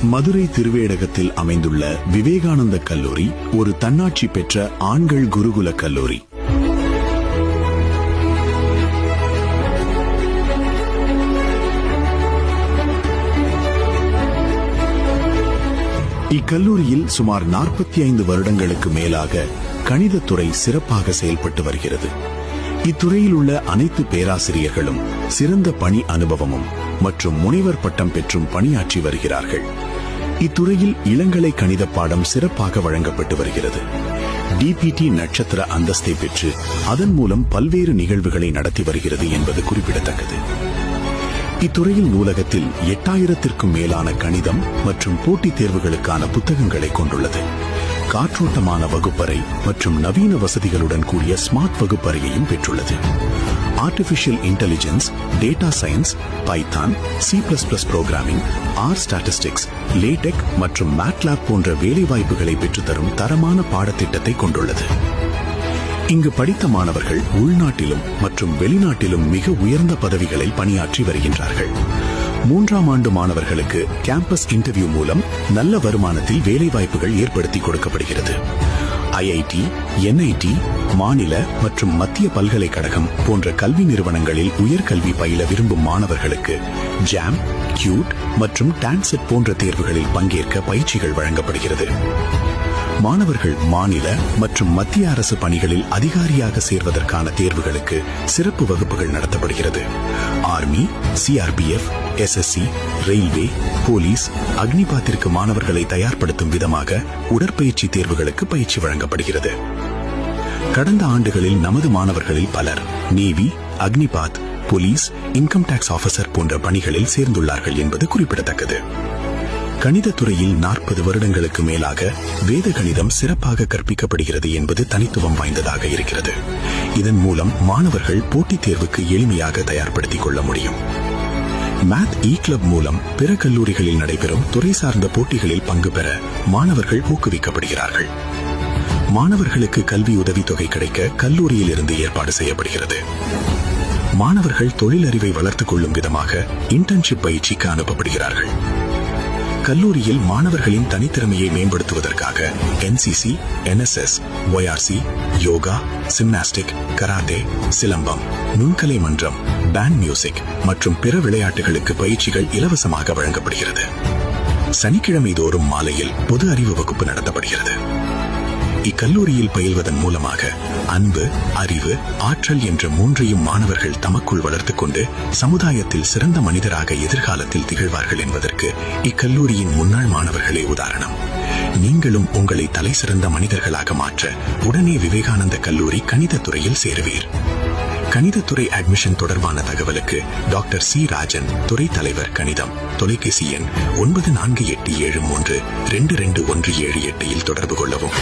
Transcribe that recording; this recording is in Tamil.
மதுரை திருவேடகத்தில் அமைந்துள்ள விவேகானந்த கல்லூரி ஒரு தன்னாட்சி பெற்ற ஆண்கள் குருகுல கல்லூரி. இக்கல்லூரியில் சுமார் 45 வருடங்களுக்கு மேலாக கணிதத்துறை சிறப்பாக செயல்பட்டு வருகிறது. இத்துறையில் உள்ள அனைத்து பேராசிரியர்களும் சிறந்த பணி அனுபவமும் மற்றும் முனைவர் பட்டம் பெற்றும் பணியாற்றி வருகிறார்கள். இத்துறையில் இளங்கலை கணித பாடம் சிறப்பாக வழங்கப்பட்டு வருகிறது. DPT நட்சத்திர அந்தஸ்தை பெற்று அதன் மூலம் பல்வேறு நிகழ்வுகளை நடத்தி வருகிறது என்பது குறிப்பிடத்தக்கது. இத்துறையில் நூலகத்தில் 8000த்திற்கும் மேலான கணிதம் மற்றும் போட்டித் தேர்வுகளுக்கான புத்தகங்களை கொண்டுள்ளது. காற்றோட்டமான வகுப்பறை மற்றும் நவீன வசதிகளுடன் கூடிய ஸ்மார்ட் வகுப்பறையையும் பெற்றுள்ளது. Artificial intelligence, data science, Python, C++ programming, statistics, LaTeX மற்றும் மேட்லாப் போன்ற வேலைவாய்ப்புகளை பெற்றுத்தரும் தரமான பாடத்திட்டத்தை கொண்டுள்ளது. இங்கு படித்த மாணவர்கள் உள்நாட்டிலும் மற்றும் வெளிநாட்டிலும் மிக உயர்ந்த பதவிகளில் பணியாற்றி வருகின்றார்கள். 3ஆம் ஆண்டு மாணவர்களுக்கு கேம்பஸ் இன்டர்வியூ மூலம் நல்ல வருமானத்தில் வேலைவாய்ப்புகள் ஏற்படுத்தி கொடுக்கப்படுகிறது. IIT, NIT, மாநில மற்றும் மத்திய பல்கலைக்கழகம் போன்ற கல்வி நிறுவனங்களில் உயர்கல்வி பயில விரும்பும் மாணவர்களுக்கு JAM, CUET மற்றும் TANSET போன்ற தேர்வுகளில் பங்கேற்க பயிற்சிகள் வழங்கப்படுகிறது. மாணவர்கள் மாநில மற்றும் மத்திய அரசு பணிகளில் அதிகாரியாக சேர்வதற்கான தேர்வுகளுக்கு சிறப்பு வகுப்புகள் நடத்தப்படுகிறது. Army, CRPF, SSC, railway, police, அக்னிபாத்திற்கு மாணவர்களை தயார்படுத்தும் விதமாக உடற்பயிற்சி தேர்வுகளுக்கு பயிற்சி வழங்கப்படுகிறது. கடந்த ஆண்டுகளில் நமது மாணவர்களில் பலர் navy, Agnipath, police, income tax officer போன்ற பணிகளில் சேர்ந்துள்ளார்கள் என்பது குறிப்பிடத்தக்கது. கணித துறையில் 40 வருடங்களுக்கு மேலாக வேத கணிதம் சிறப்பாக கற்பிக்கப்படுகிறது என்பது தனித்துவம் வாய்ந்ததாக இருக்கிறது. இதன் மூலம் மாணவர்கள் போட்டித் தேர்வுக்கு எளிமையாக தயார்படுத்திக் கொள்ள முடியும். மேத் கிளப் மூலம் பிற கல்லூரிகளில் நடைபெறும் துறை சார்ந்த போட்டிகளில் பங்கு பெற மாணவர்கள் ஊக்குவிக்கப்படுகிறார்கள். மாணவர்களுக்கு கல்வி உதவித்தொகை கிடைக்க கல்லூரியில் இருந்து ஏற்பாடு செய்யப்படுகிறது. மாணவர்கள் தொழிலறிவை வளர்த்துக் கொள்ளும் விதமாக இன்டர்ன்ஷிப் பயிற்சிக்கு அனுப்பப்படுகிறார்கள். கல்லூரியில் மாணவர்களின் தனித்திறமையை மேம்படுத்துவதற்காக NCC, NSS, YRC, yoga, gymnastic, karate, silambam, நுண்கலை மன்றம், பேண்ட் மியூசிக் மற்றும் பிற விளையாட்டுகளுக்கு பயிற்சிகள் இலவசமாக வழங்கப்படுகிறது. சனிக்கிழமை தோறும் மாலையில் பொது அறிவு வகுப்பு நடத்தப்படுகிறது. இக்கல்லூரியில் பயில்வதன் மூலமாக அன்பு, அறிவு, ஆற்றல் என்ற மூன்றையும் மாணவர்கள் தமக்குள் வளர்த்துக் கொண்டு சமுதாயத்தில் சிறந்த மனிதராக எதிர்காலத்தில் திகழ்வார்கள் என்பதற்கு இக்கல்லூரியின் முன்னாள் மாணவர்களே உதாரணம். நீங்களும் உங்களை தலை சிறந்த மனிதர்களாக மாற்ற உடனே விவேகானந்த கல்லூரி கணிதத்துறையில் சேருவீர். கணிதத்துறை அட்மிஷன் தொடர்பான தகவலுக்கு டாக்டர் C. ராஜன், துறை தலைவர் கணிதம், தொலைபேசி எண் 9487322178 தொடர்பு கொள்ளவும்.